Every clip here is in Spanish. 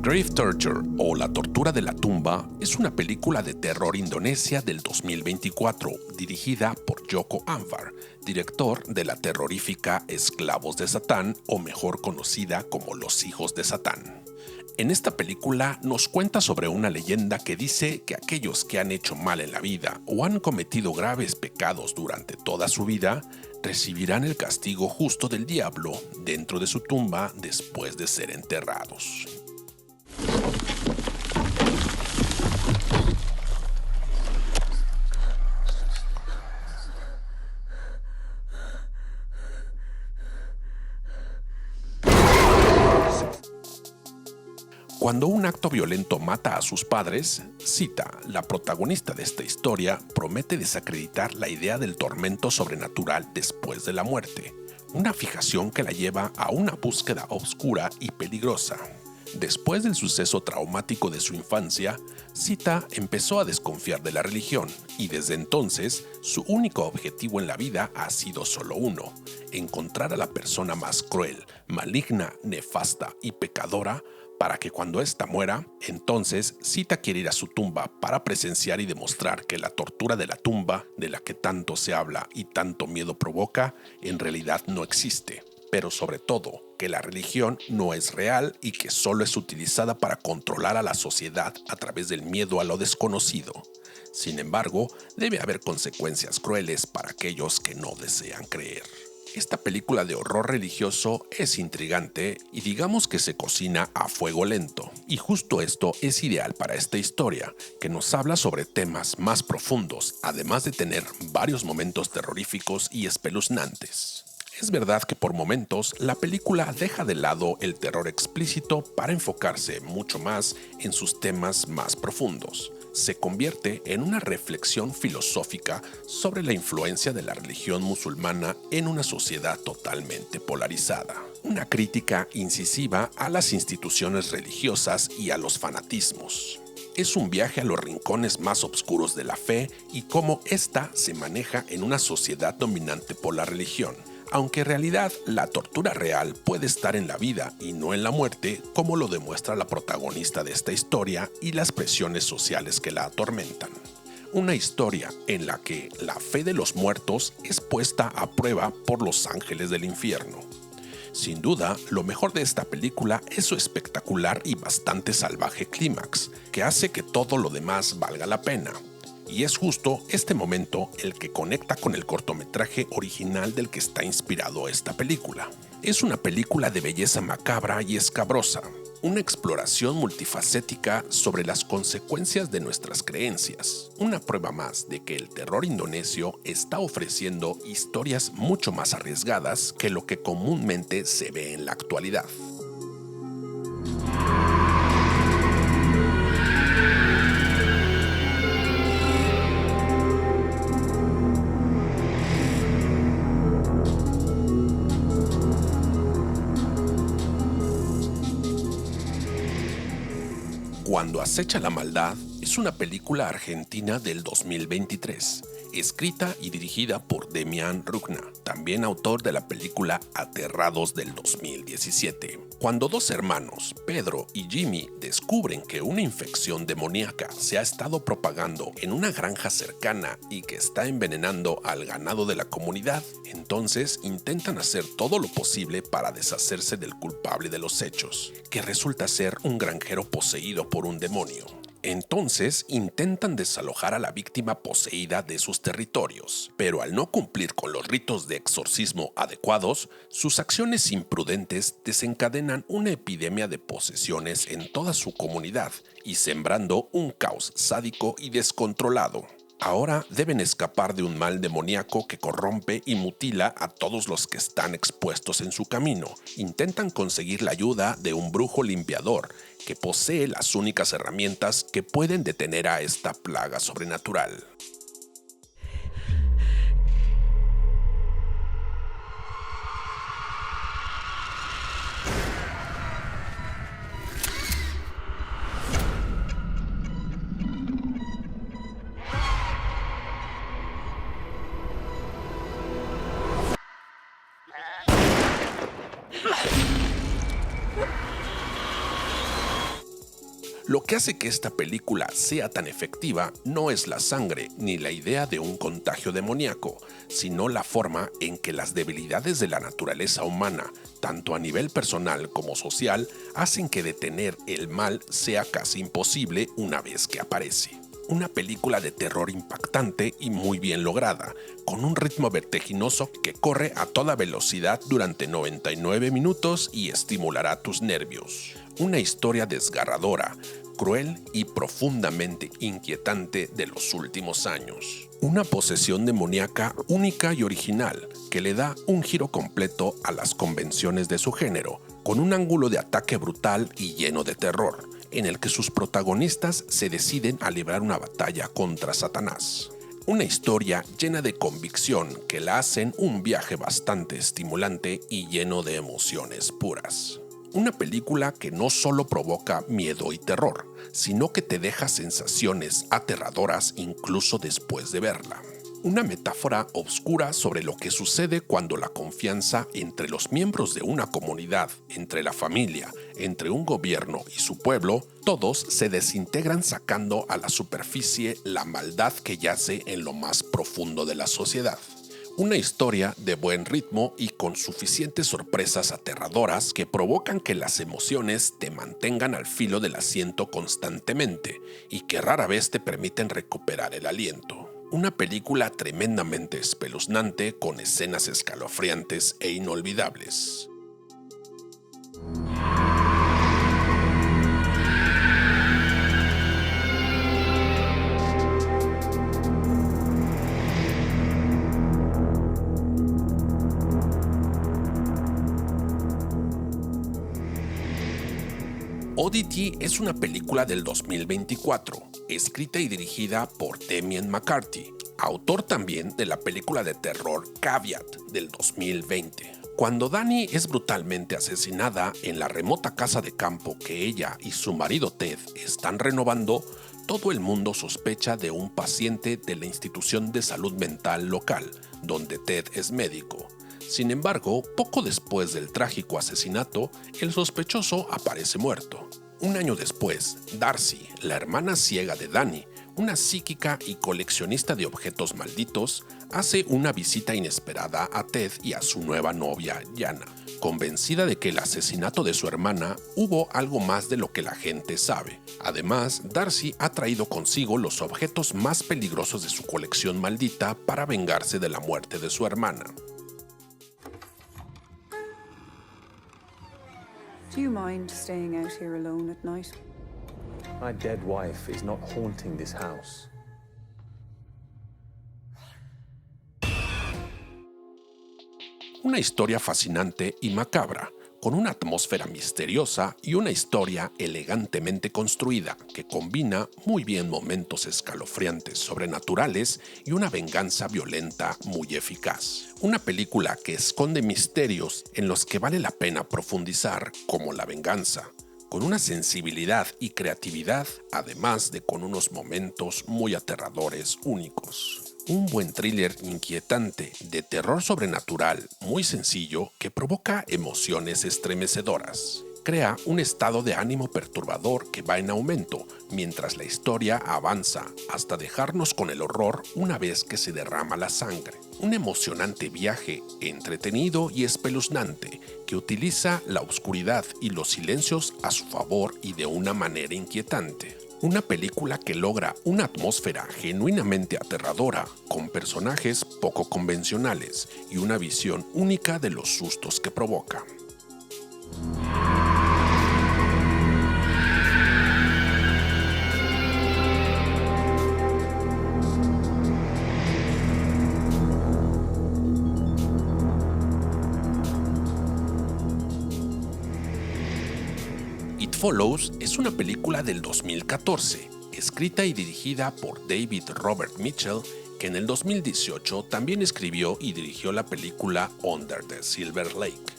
Grave Torture o La tortura de la tumba es una película de terror indonesia del 2024 dirigida por Joko Anwar, director de la terrorífica Esclavos de Satán o mejor conocida como Los Hijos de Satán. En esta película nos cuenta sobre una leyenda que dice que aquellos que han hecho mal en la vida o han cometido graves pecados durante toda su vida recibirán el castigo justo del diablo dentro de su tumba después de ser enterrados. Cuando un acto violento mata a sus padres, Sita, la protagonista de esta historia, promete desacreditar la idea del tormento sobrenatural después de la muerte, una fijación que la lleva a una búsqueda oscura y peligrosa. Después del suceso traumático de su infancia, Sita empezó a desconfiar de la religión y desde entonces su único objetivo en la vida ha sido solo uno: encontrar a la persona más cruel, maligna, nefasta y pecadora para que cuando ésta muera, entonces Sita quiere ir a su tumba para presenciar y demostrar que la tortura de la tumba, de la que tanto se habla y tanto miedo provoca, en realidad no existe, pero sobre todo que la religión no es real y que solo es utilizada para controlar a la sociedad a través del miedo a lo desconocido. Sin embargo, debe haber consecuencias crueles para aquellos que no desean creer. Esta película de horror religioso es intrigante y digamos que se cocina a fuego lento. Y justo esto es ideal para esta historia, que nos habla sobre temas más profundos, además de tener varios momentos terroríficos y espeluznantes. Es verdad que por momentos la película deja de lado el terror explícito para enfocarse mucho más en sus temas más profundos. Se convierte en una reflexión filosófica sobre la influencia de la religión musulmana en una sociedad totalmente polarizada. Una crítica incisiva a las instituciones religiosas y a los fanatismos. Es un viaje a los rincones más oscuros de la fe y cómo ésta se maneja en una sociedad dominante por la religión. Aunque en realidad la tortura real puede estar en la vida y no en la muerte, como lo demuestra la protagonista de esta historia y las presiones sociales que la atormentan. Una historia en la que la fe de los muertos es puesta a prueba por los ángeles del infierno. Sin duda, lo mejor de esta película es su espectacular y bastante salvaje clímax, que hace que todo lo demás valga la pena. Y es justo este momento el que conecta con el cortometraje original del que está inspirado esta película. Es una película de belleza macabra y escabrosa, una exploración multifacética sobre las consecuencias de nuestras creencias, una prueba más de que el terror indonesio está ofreciendo historias mucho más arriesgadas que lo que comúnmente se ve en la actualidad. Cuando acecha la maldad es una película argentina del 2023, escrita y dirigida por Demian Rugna, también autor de la película Aterrados del 2017. Cuando dos hermanos, Pedro y Jimmy, descubren que una infección demoníaca se ha estado propagando en una granja cercana y que está envenenando al ganado de la comunidad, entonces intentan hacer todo lo posible para deshacerse del culpable de los hechos, que resulta ser un granjero poseído por un demonio. Entonces intentan desalojar a la víctima poseída de sus territorios, pero al no cumplir con los ritos de exorcismo adecuados, sus acciones imprudentes desencadenan una epidemia de posesiones en toda su comunidad y sembrando un caos sádico y descontrolado. Ahora deben escapar de un mal demoníaco que corrompe y mutila a todos los que están expuestos en su camino. Intentan conseguir la ayuda de un brujo limpiador que posee las únicas herramientas que pueden detener a esta plaga sobrenatural. Lo que hace que esta película sea tan efectiva no es la sangre ni la idea de un contagio demoníaco, sino la forma en que las debilidades de la naturaleza humana, tanto a nivel personal como social, hacen que detener el mal sea casi imposible una vez que aparece. Una película de terror impactante y muy bien lograda, con un ritmo vertiginoso que corre a toda velocidad durante 99 minutos y estimulará tus nervios. Una historia desgarradora, cruel y profundamente inquietante de los últimos años. Una posesión demoníaca única y original que le da un giro completo a las convenciones de su género, con un ángulo de ataque brutal y lleno de terror, en el que sus protagonistas se deciden a librar una batalla contra Satanás. Una historia llena de convicción que la hacen un viaje bastante estimulante y lleno de emociones puras. Una película que no solo provoca miedo y terror, sino que te deja sensaciones aterradoras incluso después de verla. Una metáfora oscura sobre lo que sucede cuando la confianza entre los miembros de una comunidad, entre la familia, entre un gobierno y su pueblo, todos se desintegran sacando a la superficie la maldad que yace en lo más profundo de la sociedad. Una historia de buen ritmo y con suficientes sorpresas aterradoras que provocan que las emociones te mantengan al filo del asiento constantemente y que rara vez te permiten recuperar el aliento. Una película tremendamente espeluznante con escenas escalofriantes e inolvidables. Oddity es una película del 2024, escrita y dirigida por Damien McCarthy, autor también de la película de terror Caveat del 2020. Cuando Dani es brutalmente asesinada en la remota casa de campo que ella y su marido Ted están renovando, todo el mundo sospecha de un paciente de la institución de salud mental local, donde Ted es médico. Sin embargo, poco después del trágico asesinato, el sospechoso aparece muerto. Un año después, Darcy, la hermana ciega de Dani, una psíquica y coleccionista de objetos malditos, hace una visita inesperada a Ted y a su nueva novia, Jana, convencida de que el asesinato de su hermana hubo algo más de lo que la gente sabe. Además, Darcy ha traído consigo los objetos más peligrosos de su colección maldita para vengarse de la muerte de su hermana. Do you mind staying out here alone at night? My dead wife is not haunting this house. Una historia fascinante y macabra, con una atmósfera misteriosa y una historia elegantemente construida que combina muy bien momentos escalofriantes sobrenaturales y una venganza violenta muy eficaz. Una película que esconde misterios en los que vale la pena profundizar, como la venganza, con una sensibilidad y creatividad, además de con unos momentos muy aterradores únicos. Un buen thriller inquietante de terror sobrenatural muy sencillo que provoca emociones estremecedoras. Crea un estado de ánimo perturbador que va en aumento mientras la historia avanza hasta dejarnos con el horror una vez que se derrama la sangre. Un emocionante viaje entretenido y espeluznante que utiliza la oscuridad y los silencios a su favor y de una manera inquietante. Una película que logra una atmósfera genuinamente aterradora, con personajes poco convencionales y una visión única de los sustos que provoca. It Follows es una película del 2014, escrita y dirigida por David Robert Mitchell, que en el 2018 también escribió y dirigió la película Under the Silver Lake.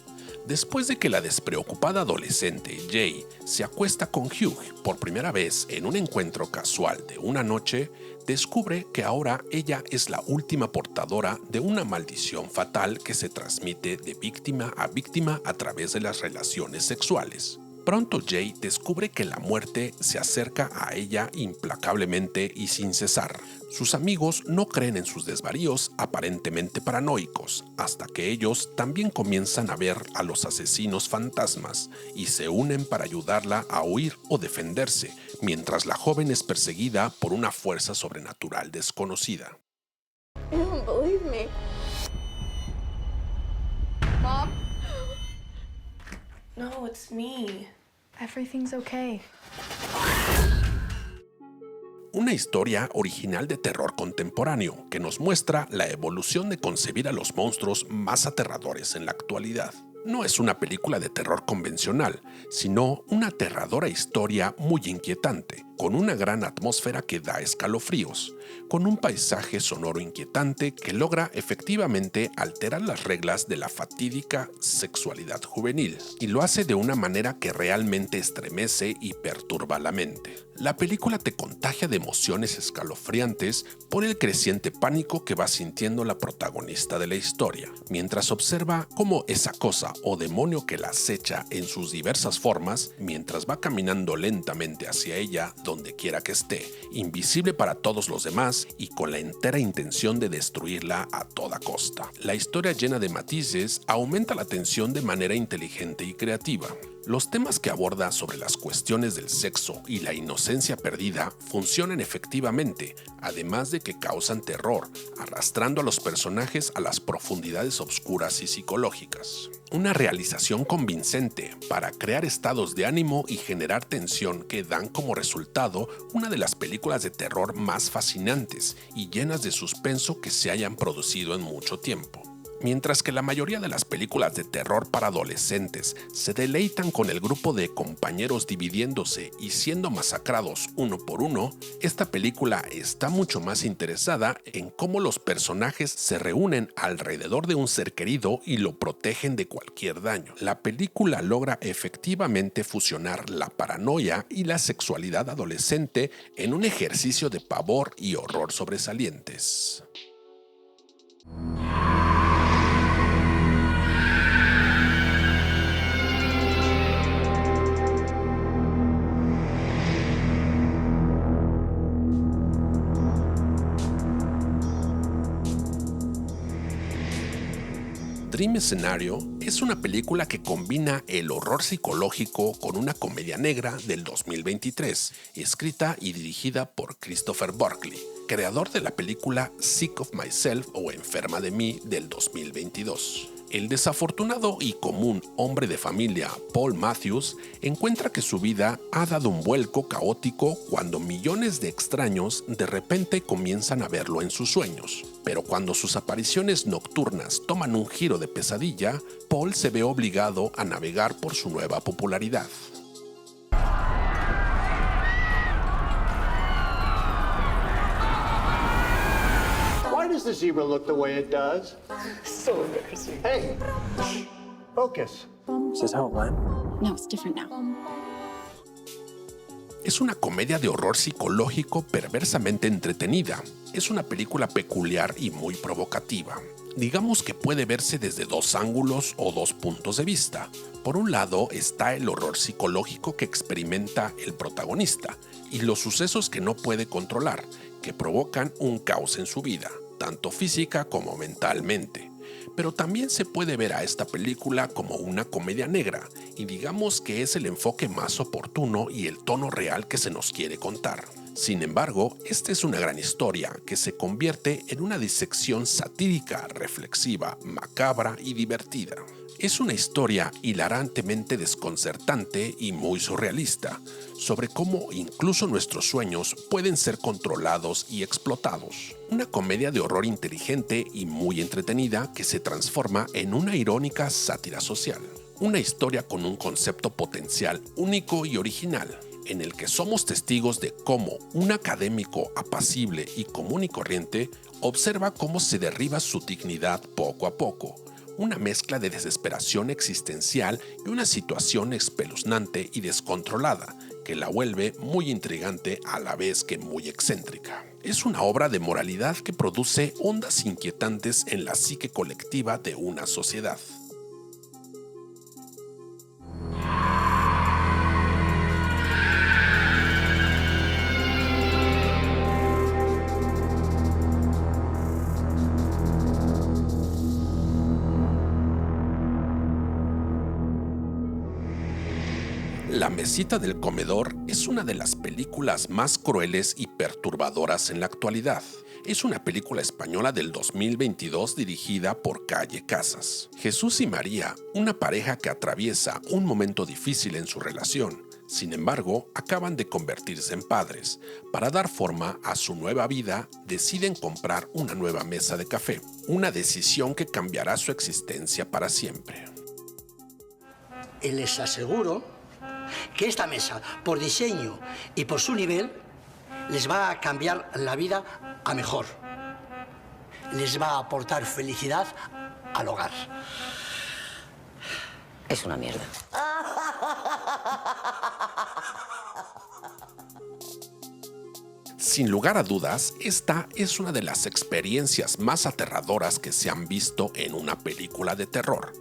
Después de que la despreocupada adolescente Jay se acuesta con Hugh por primera vez en un encuentro casual de una noche, descubre que ahora ella es la última portadora de una maldición fatal que se transmite de víctima a través de las relaciones sexuales. Pronto Jay descubre que la muerte se acerca a ella implacablemente y sin cesar. Sus amigos no creen en sus desvaríos aparentemente paranoicos, hasta que ellos también comienzan a ver a los asesinos fantasmas y se unen para ayudarla a huir o defenderse, mientras la joven es perseguida por una fuerza sobrenatural desconocida. You don't believe me. Mom? No, it's me. Everything's okay. Una historia original de terror contemporáneo que nos muestra la evolución de concebir a los monstruos más aterradores en la actualidad. No es una película de terror convencional, sino una aterradora historia muy inquietante, con una gran atmósfera que da escalofríos, con un paisaje sonoro inquietante que logra efectivamente alterar las reglas de la fatídica sexualidad juvenil, y lo hace de una manera que realmente estremece y perturba la mente. La película te contagia de emociones escalofriantes por el creciente pánico que va sintiendo la protagonista de la historia, mientras observa cómo esa cosa o demonio que la acecha en sus diversas formas, mientras va caminando lentamente hacia ella donde quiera que esté, invisible para todos los demás y con la entera intención de destruirla a toda costa. La historia llena de matices aumenta la tensión de manera inteligente y creativa. Los temas que aborda sobre las cuestiones del sexo y la inocencia perdida funcionan efectivamente, además de que causan terror, arrastrando a los personajes a las profundidades oscuras y psicológicas. Una realización convincente para crear estados de ánimo y generar tensión que dan como resultado una de las películas de terror más fascinantes y llenas de suspenso que se hayan producido en mucho tiempo. Mientras que la mayoría de las películas de terror para adolescentes se deleitan con el grupo de compañeros dividiéndose y siendo masacrados uno por uno, esta película está mucho más interesada en cómo los personajes se reúnen alrededor de un ser querido y lo protegen de cualquier daño. La película logra efectivamente fusionar la paranoia y la sexualidad adolescente en un ejercicio de pavor y horror sobresalientes. Dream Scenario es una película que combina el horror psicológico con una comedia negra del 2023, escrita y dirigida por Christopher Buckley, creador de la película Sick of Myself o Enferma de mí del 2022. El desafortunado y común hombre de familia Paul Matthews encuentra que su vida ha dado un vuelco caótico cuando millones de extraños de repente comienzan a verlo en sus sueños. Pero cuando sus apariciones nocturnas toman un giro de pesadilla, Paul se ve obligado a navegar por su nueva popularidad. Why does the zebra look the way it does? So embarrassing. Hey, focus. Is this how it went? No, it's different now. Es una comedia de horror psicológico perversamente entretenida. Es una película peculiar y muy provocativa. Digamos que puede verse desde dos ángulos o dos puntos de vista. Por un lado está el horror psicológico que experimenta el protagonista y los sucesos que no puede controlar, que provocan un caos en su vida, tanto física como mentalmente. Pero también se puede ver a esta película como una comedia negra, y digamos que es el enfoque más oportuno y el tono real que se nos quiere contar. Sin embargo, esta es una gran historia que se convierte en una disección satírica, reflexiva, macabra y divertida. Es una historia hilarantemente desconcertante y muy surrealista, sobre cómo incluso nuestros sueños pueden ser controlados y explotados. Una comedia de horror inteligente y muy entretenida que se transforma en una irónica sátira social. Una historia con un concepto potencial único y original, en el que somos testigos de cómo un académico apacible y común y corriente observa cómo se derriba su dignidad poco a poco. Una mezcla de desesperación existencial y una situación espeluznante y descontrolada que la vuelve muy intrigante a la vez que muy excéntrica. Es una obra de moralidad que produce ondas inquietantes en la psique colectiva de una sociedad. La mesita del comedor es una de las películas más crueles y perturbadoras en la actualidad. Es una película española del 2022 dirigida por Calle Casas. Jesús y María, una pareja que atraviesa un momento difícil en su relación, sin embargo, acaban de convertirse en padres. Para dar forma a su nueva vida, deciden comprar una nueva mesa de café, una decisión que cambiará su existencia para siempre. Y les aseguro que esta mesa, por diseño y por su nivel, les va a cambiar la vida a mejor. Les va a aportar felicidad al hogar. Es una mierda. Sin lugar a dudas, esta es una de las experiencias más aterradoras que se han visto en una película de terror.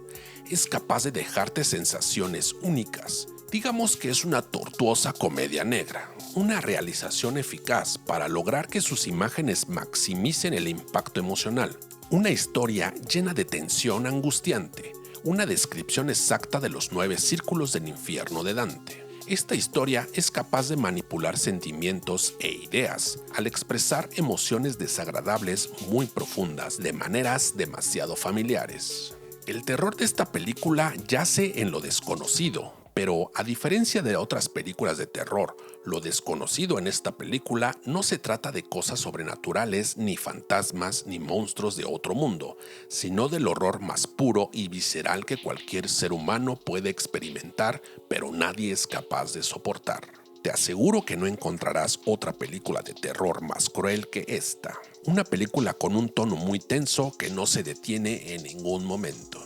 Es capaz de dejarte sensaciones únicas. Digamos que es una tortuosa comedia negra, una realización eficaz para lograr que sus imágenes maximicen el impacto emocional, una historia llena de tensión angustiante, una descripción exacta de los 9 círculos del infierno de Dante. Esta historia es capaz de manipular sentimientos e ideas al expresar emociones desagradables muy profundas de maneras demasiado familiares. El terror de esta película yace en lo desconocido, pero a diferencia de otras películas de terror, lo desconocido en esta película no se trata de cosas sobrenaturales, ni fantasmas, ni monstruos de otro mundo, sino del horror más puro y visceral que cualquier ser humano puede experimentar, pero nadie es capaz de soportar. Te aseguro que no encontrarás otra película de terror más cruel que esta. Una película con un tono muy tenso que no se detiene en ningún momento.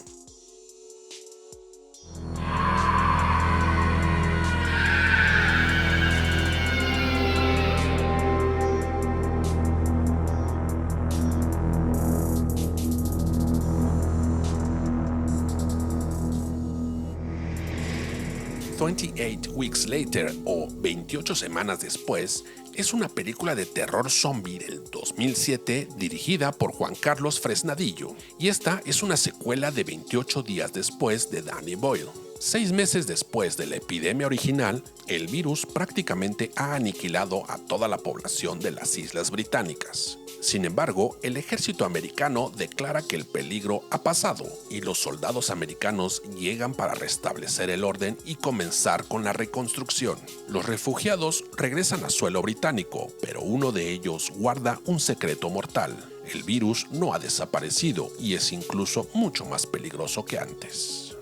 "28 Weeks Later" o 28 semanas después es una película de terror zombie del 2007 dirigida por Juan Carlos Fresnadillo, y esta es una secuela de 28 días después de Danny Boyle. 6 meses después de la epidemia original, el virus prácticamente ha aniquilado a toda la población de las Islas Británicas. Sin embargo, el ejército americano declara que el peligro ha pasado y los soldados americanos llegan para restablecer el orden y comenzar con la reconstrucción. Los refugiados regresan a suelo británico, pero uno de ellos guarda un secreto mortal. El virus no ha desaparecido y es incluso mucho más peligroso que antes.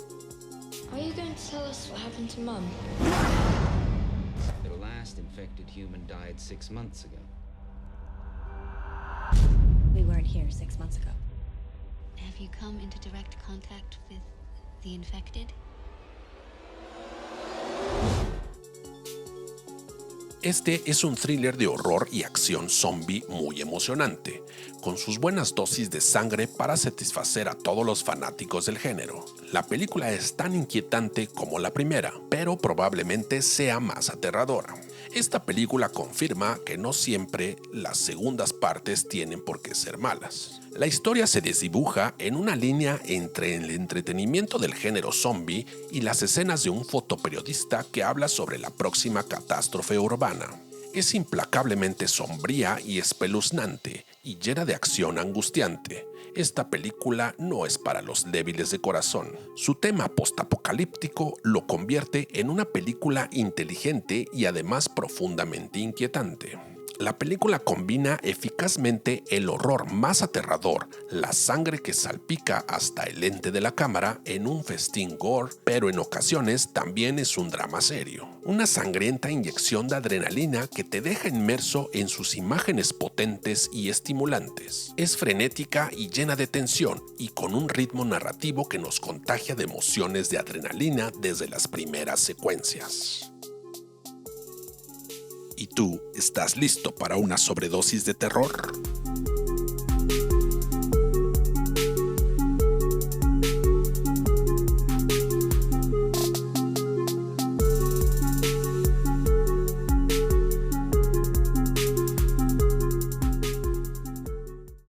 Are you going to tell us what happened to Mum? The last infected human died 6 months ago. We weren't here 6 months ago. Have you come into direct contact with the infected? Este es un thriller de horror y acción zombie muy emocionante, con sus buenas dosis de sangre para satisfacer a todos los fanáticos del género. La película es tan inquietante como la primera, pero probablemente sea más aterradora. Esta película confirma que no siempre las segundas partes tienen por qué ser malas. La historia se desdibuja en una línea entre el entretenimiento del género zombie y las escenas de un fotoperiodista que habla sobre la próxima catástrofe urbana. Es implacablemente sombría y espeluznante, y llena de acción angustiante. Esta película no es para los débiles de corazón. Su tema postapocalíptico lo convierte en una película inteligente y además profundamente inquietante. La película combina eficazmente el horror más aterrador, la sangre que salpica hasta el lente de la cámara en un festín gore, pero en ocasiones también es un drama serio. Una sangrienta inyección de adrenalina que te deja inmerso en sus imágenes potentes y estimulantes. Es frenética y llena de tensión, y con un ritmo narrativo que nos contagia de emociones de adrenalina desde las primeras secuencias. ¿Y tú estás listo para una sobredosis de terror?